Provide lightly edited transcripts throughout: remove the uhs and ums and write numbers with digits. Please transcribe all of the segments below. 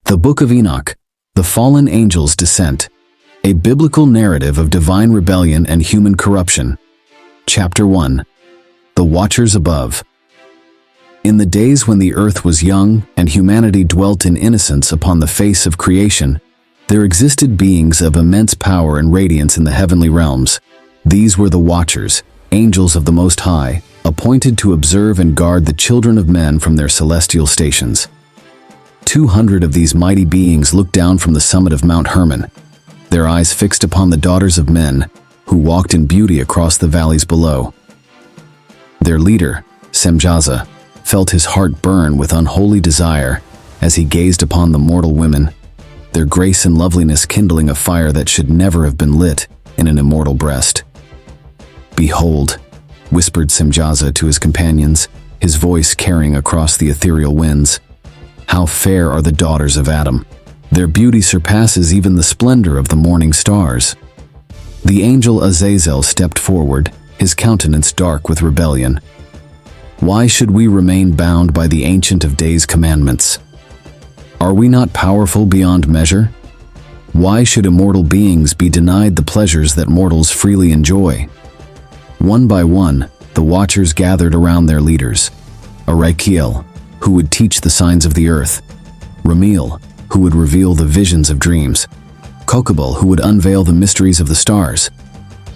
The Book of Enoch, the Fallen Angel's Descent, a biblical narrative of divine rebellion and human corruption. Chapter 1. The Watchers Above. In the days when the earth was young and humanity dwelt in innocence upon the face of creation, there existed beings of immense power and radiance in the heavenly realms. These were the Watchers, angels of the Most High, appointed to observe and guard the children of men from their celestial stations. 200 of these mighty beings looked down from the summit of Mount Hermon, their eyes fixed upon the daughters of men, who walked in beauty across the valleys below. Their leader, Semjaza, felt his heart burn with unholy desire as he gazed upon the mortal women, their grace and loveliness kindling a fire that should never have been lit in an immortal breast. "Behold," whispered Semjaza to his companions, his voice carrying across the ethereal winds, "how fair are the daughters of Adam! Their beauty surpasses even the splendor of the morning stars." The angel Azazel stepped forward, his countenance dark with rebellion. "Why should we remain bound by the Ancient of Days' commandments? Are we not powerful beyond measure? Why should immortal beings be denied the pleasures that mortals freely enjoy?" One by one, the Watchers gathered around their leaders: Arakiel, who would teach the signs of the earth; Ramiel, who would reveal the visions of dreams; Kokabel, who would unveil the mysteries of the stars;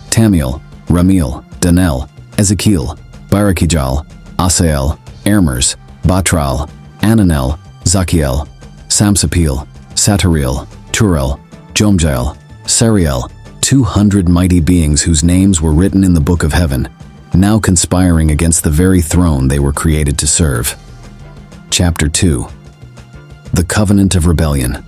Tamiel, Ramiel, Danel, Ezekiel, Barakijal, Asael, Ermers, Batral, Ananel, Zachiel, Samsapil, Satariel, Turel, Jomjael, Sariel, 200 mighty beings whose names were written in the book of heaven, now conspiring against the very throne they were created to serve. Chapter 2. The Covenant of Rebellion.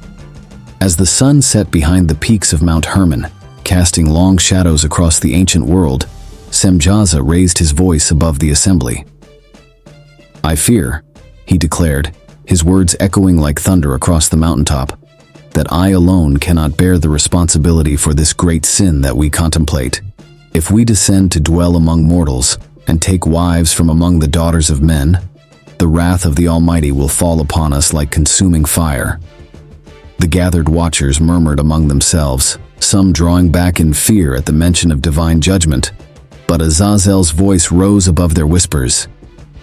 As the sun set behind the peaks of Mount Hermon, casting long shadows across the ancient world, Semjaza raised his voice above the assembly. "I fear," he declared, his words echoing like thunder across the mountaintop, "that I alone cannot bear the responsibility for this great sin that we contemplate. If we descend to dwell among mortals and take wives from among the daughters of men, the wrath of the Almighty will fall upon us like consuming fire." The gathered watchers murmured among themselves, some drawing back in fear at the mention of divine judgment, but Azazel's voice rose above their whispers.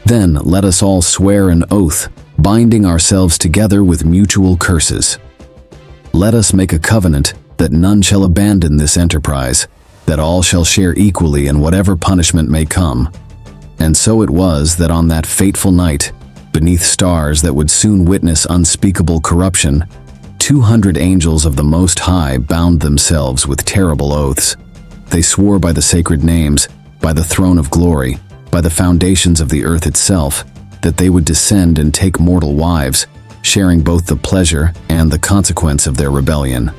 "Then let us all swear an oath, binding ourselves together with mutual curses. Let us make a covenant that none shall abandon this enterprise, that all shall share equally in whatever punishment may come." And so it was that on that fateful night, beneath stars that would soon witness unspeakable corruption, 200 angels of the Most High bound themselves with terrible oaths. They swore by the sacred names, by the throne of glory, by the foundations of the earth itself, that they would descend and take mortal wives, sharing both the pleasure and the consequence of their rebellion.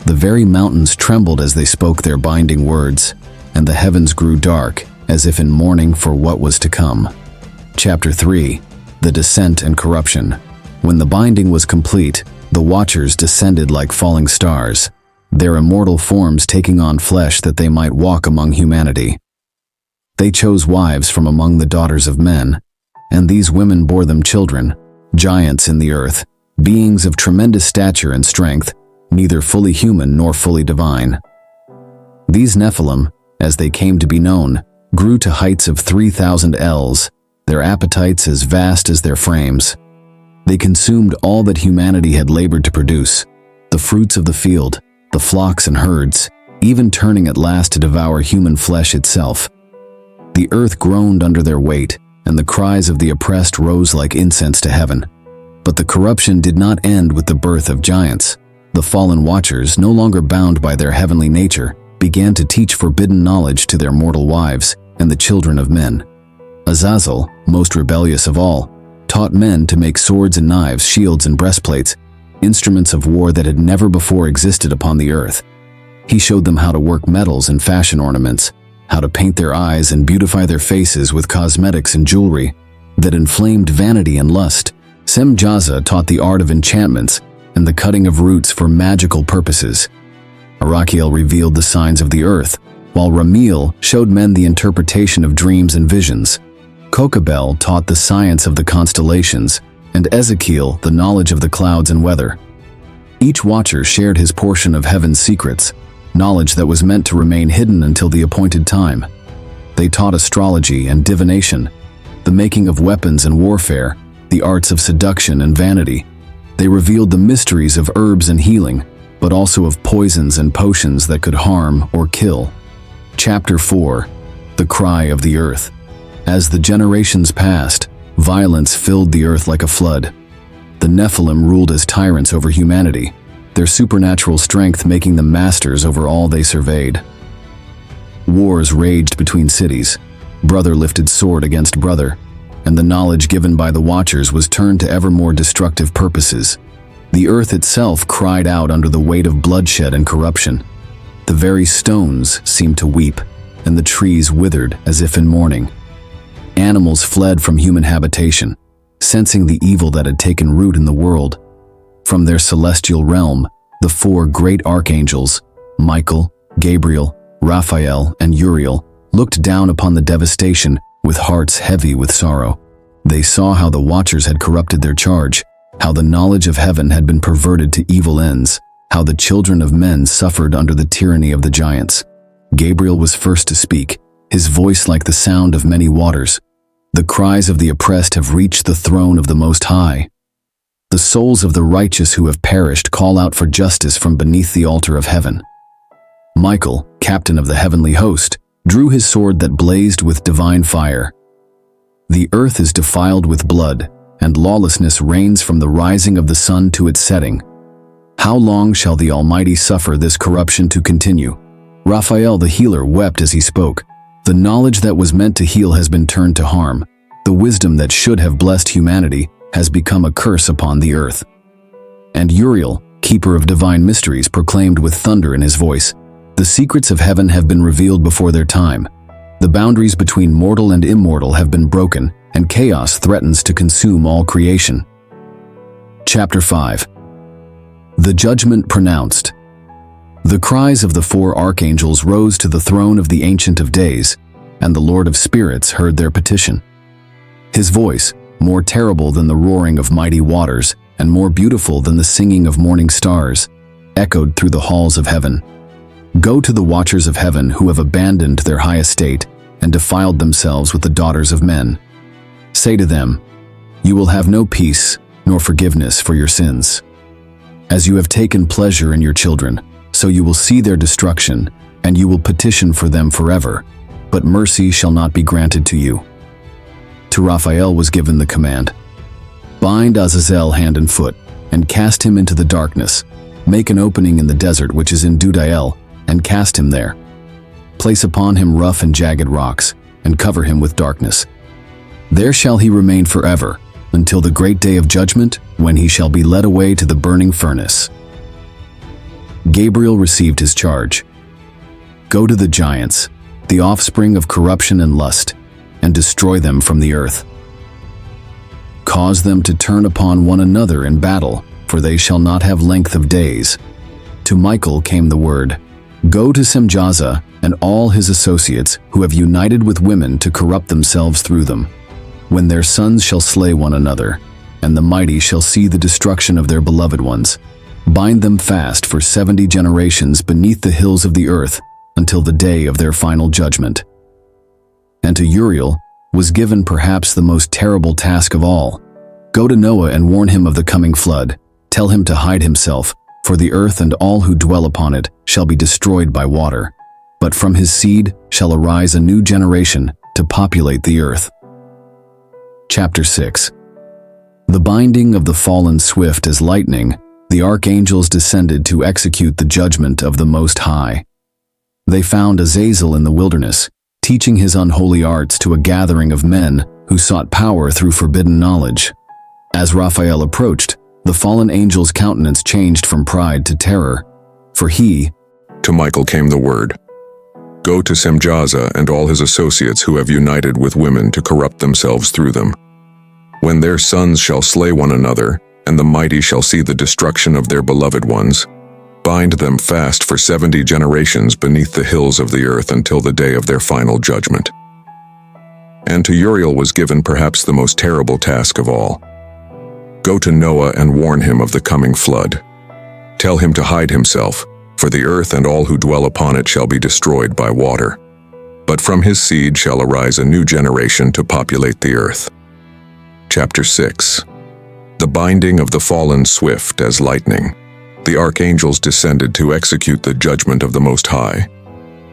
The very mountains trembled as they spoke their binding words, and the heavens grew dark, as if in mourning for what was to come. Chapter 3. The Descent and Corruption. When the binding was complete, the Watchers descended like falling stars, their immortal forms taking on flesh that they might walk among humanity. They chose wives from among the daughters of men, and these women bore them children, giants in the earth, beings of tremendous stature and strength, neither fully human nor fully divine. These Nephilim, as they came to be known, grew to heights of 3,000 ells, their appetites as vast as their frames. They consumed all that humanity had labored to produce, the fruits of the field, the flocks and herds, even turning at last to devour human flesh itself. The earth groaned under their weight, and the cries of the oppressed rose like incense to heaven. But the corruption did not end with the birth of giants. The fallen Watchers, no longer bound by their heavenly nature, began to teach forbidden knowledge to their mortal wives and the children of men. Azazel, most rebellious of all, taught men to make swords and knives, shields and breastplates, instruments of war that had never before existed upon the earth. He showed them how to work metals and fashion ornaments, how to paint their eyes and beautify their faces with cosmetics and jewelry that inflamed vanity and lust. Semjaza taught the art of enchantments and the cutting of roots for magical purposes. Arakiel revealed the signs of the earth, while Ramiel showed men the interpretation of dreams and visions. Kokabel taught the science of the constellations, and Ezekiel the knowledge of the clouds and weather. Each watcher shared his portion of heaven's secrets, knowledge that was meant to remain hidden until the appointed time. They taught astrology and divination, the making of weapons and warfare, the arts of seduction and vanity. They revealed the mysteries of herbs and healing, but also of poisons and potions that could harm or kill. Chapter 4. The Cry of the Earth. As the generations passed, violence filled the earth like a flood. The Nephilim ruled as tyrants over humanity, their supernatural strength making them masters over all they surveyed. Wars raged between cities, brother lifted sword against brother, and the knowledge given by the Watchers was turned to ever more destructive purposes. The earth itself cried out under the weight of bloodshed and corruption. The very stones seemed to weep, and the trees withered as if in mourning. Animals fled from human habitation, sensing the evil that had taken root in the world. From their celestial realm, the four great archangels, Michael, Gabriel, Raphael, and Uriel, looked down upon the devastation with hearts heavy with sorrow. They saw how the Watchers had corrupted their charge, how the knowledge of heaven had been perverted to evil ends, how the children of men suffered under the tyranny of the giants. Gabriel was first to speak, his voice like the sound of many waters. The cries of the oppressed have reached the throne of the Most High. The souls of the righteous who have perished call out for justice from beneath the altar of heaven. Michael, captain of the heavenly host, drew his sword that blazed with divine fire. The earth is defiled with blood, and lawlessness reigns from the rising of the sun to its setting. How long shall the Almighty suffer this corruption to continue? Raphael the healer wept as he spoke. The knowledge that was meant to heal has been turned to harm. The wisdom that should have blessed humanity has become a curse upon the earth. And Uriel, keeper of divine mysteries, proclaimed with thunder in his voice, "The secrets of heaven have been revealed before their time. The boundaries between mortal and immortal have been broken, and chaos threatens to consume all creation." Chapter 5. The Judgment Pronounced. The cries of the four archangels rose to the throne of the Ancient of Days, and the Lord of Spirits heard their petition. His voice, more terrible than the roaring of mighty waters, and more beautiful than the singing of morning stars, echoed through the halls of heaven. Go to the Watchers of heaven who have abandoned their high estate and defiled themselves with the daughters of men. Say to them, you will have no peace nor forgiveness for your sins. As you have taken pleasure in your children, so you will see their destruction, and you will petition for them forever, but mercy shall not be granted to you. To Raphael was given the command, bind Azazel hand and foot, and cast him into the darkness. Make an opening in the desert which is in Dudael, and cast him there. Place upon him rough and jagged rocks, and cover him with darkness. There shall he remain forever, until the great day of judgment, when he shall be led away to the burning furnace. Gabriel received his charge. Go to the giants, the offspring of corruption and lust, and destroy them from the earth. Cause them to turn upon one another in battle, for they shall not have length of days. To Michael came the word, go to Semjaza and all his associates who have united with women to corrupt themselves through them. When their sons shall slay one another, and the mighty shall see the destruction of their beloved ones, bind them fast for 70 generations beneath the hills of the earth until the day of their final judgment. And to Uriel was given perhaps the most terrible task of all. Go to Noah and warn him of the coming flood. Tell him to hide himself, for the earth and all who dwell upon it shall be destroyed by water. But from his seed shall arise a new generation to populate the earth. Chapter 6. The binding of the fallen swift as lightning, the archangels descended to execute the judgment of the Most High. They found Azazel in the wilderness, teaching his unholy arts to a gathering of men who sought power through forbidden knowledge. As Raphael approached, the fallen angel's countenance changed from pride to terror, for he, to Michael came the word, go to Semjaza and all his associates who have united with women to corrupt themselves through them. When their sons shall slay one another, and the mighty shall see the destruction of their beloved ones, bind them fast for 70 generations beneath the hills of the earth until the day of their final judgment. And to Uriel was given perhaps the most terrible task of all. Go to Noah and warn him of the coming flood. Tell him to hide himself, for the earth and all who dwell upon it shall be destroyed by water. But from his seed shall arise a new generation to populate the earth. Chapter 6. The binding of the fallen swift as lightning. The archangels descended to execute the judgment of the Most High.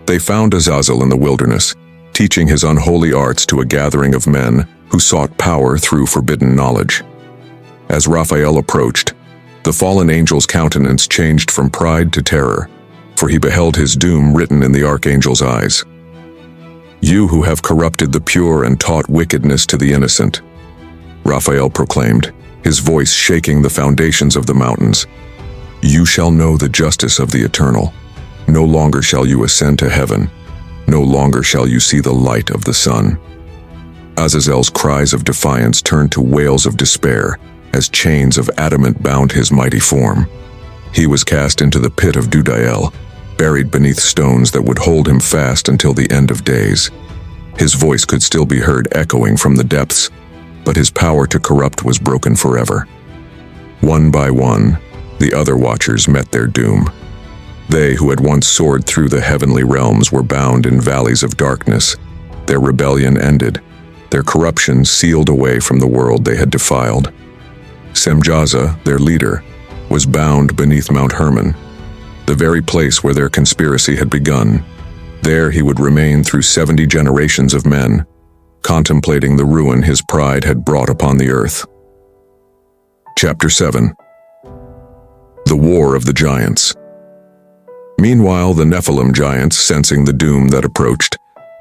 They found Azazel in the wilderness, teaching his unholy arts to a gathering of men who sought power through forbidden knowledge. As Raphael approached, the fallen angel's countenance changed from pride to terror, for he beheld his doom written in the archangel's eyes. "You who have corrupted the pure and taught wickedness to the innocent," Raphael proclaimed, his voice shaking the foundations of the mountains. "You shall know the justice of the Eternal. No longer shall you ascend to heaven. No longer shall you see the light of the sun." Azazel's cries of defiance turned to wails of despair as chains of adamant bound his mighty form. He was cast into the pit of Dudael, buried beneath stones that would hold him fast until the end of days. His voice could still be heard echoing from the depths, but his power to corrupt was broken forever. One by one, the other watchers met their doom. They who had once soared through the heavenly realms were bound in valleys of darkness. Their rebellion ended, their corruption sealed away from the world they had defiled. Semjaza, their leader, was bound beneath Mount Hermon, the very place where their conspiracy had begun. There he would remain through 70 generations of men, contemplating the ruin his pride had brought upon the earth. Chapter 7. The War of the Giants. Meanwhile, the Nephilim giants, sensing the doom that approached,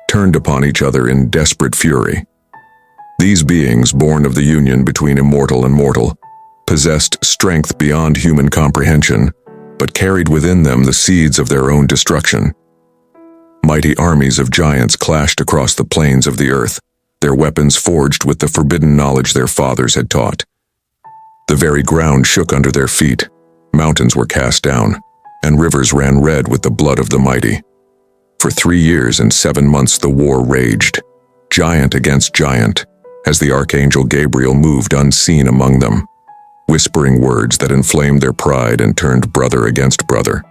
turned upon each other in desperate fury. These beings, born of the union between immortal and mortal, possessed strength beyond human comprehension, but carried within them the seeds of their own destruction. Mighty armies of giants clashed across the plains of the earth, their weapons forged with the forbidden knowledge their fathers had taught. The very ground shook under their feet, mountains were cast down, and rivers ran red with the blood of the mighty. For 3 years and 7 months the war raged, giant against giant, as the archangel Gabriel moved unseen among them, whispering words that inflamed their pride and turned brother against brother.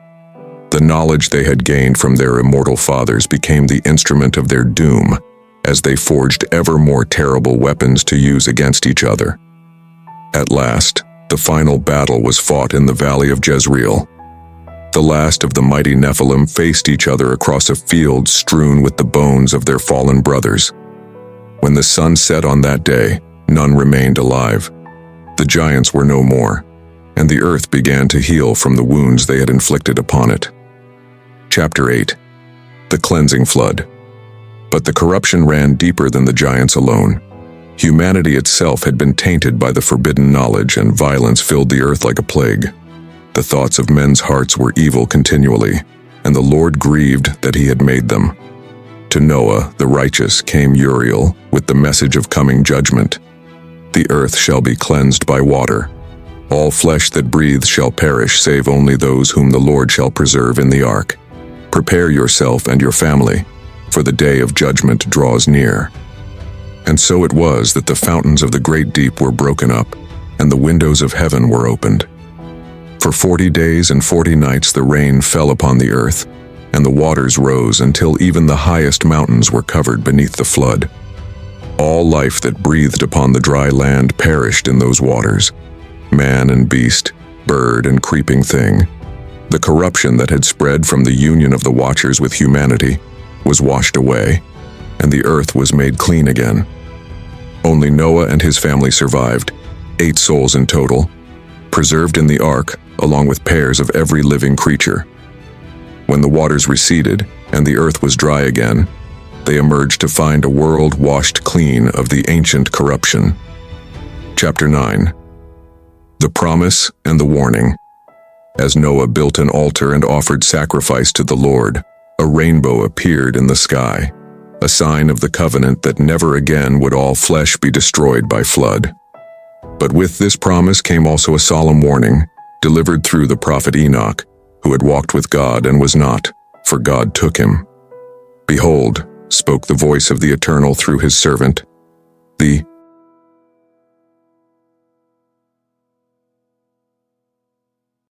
The knowledge they had gained from their immortal fathers became the instrument of their doom, as they forged ever more terrible weapons to use against each other. At last, the final battle was fought in the valley of Jezreel. The last of the mighty Nephilim faced each other across a field strewn with the bones of their fallen brothers. When the sun set on that day, none remained alive. The giants were no more, and the earth began to heal from the wounds they had inflicted upon it. Chapter 8. The Cleansing Flood. But the corruption ran deeper than the giants alone. Humanity itself had been tainted by the forbidden knowledge, and violence filled the earth like a plague. The thoughts of men's hearts were evil continually, and the Lord grieved that he had made them. To Noah, the righteous, came Uriel with the message of coming judgment. The earth shall be cleansed by water. All flesh that breathes shall perish, save only those whom the Lord shall preserve in the ark. Prepare yourself and your family, for the day of judgment draws near. And so it was that the fountains of the great deep were broken up, and the windows of heaven were opened. For 40 days and 40 nights the rain fell upon the earth, and the waters rose until even the highest mountains were covered beneath the flood. All life that breathed upon the dry land perished in those waters, man and beast, bird and creeping thing. The corruption that had spread from the union of the watchers with humanity was washed away, and the earth was made clean again. Only Noah and his family survived, 8 souls in total, preserved in the ark, along with pairs of every living creature. When the waters receded and the earth was dry again, they emerged to find a world washed clean of the ancient corruption. Chapter 9. The Promise and the Warning. As Noah built an altar and offered sacrifice to the Lord, a rainbow appeared in the sky, a sign of the covenant that never again would all flesh be destroyed by flood. But with this promise came also a solemn warning, delivered through the prophet Enoch, who had walked with God and was not, for God took him. Behold, spoke the voice of the Eternal through his servant, the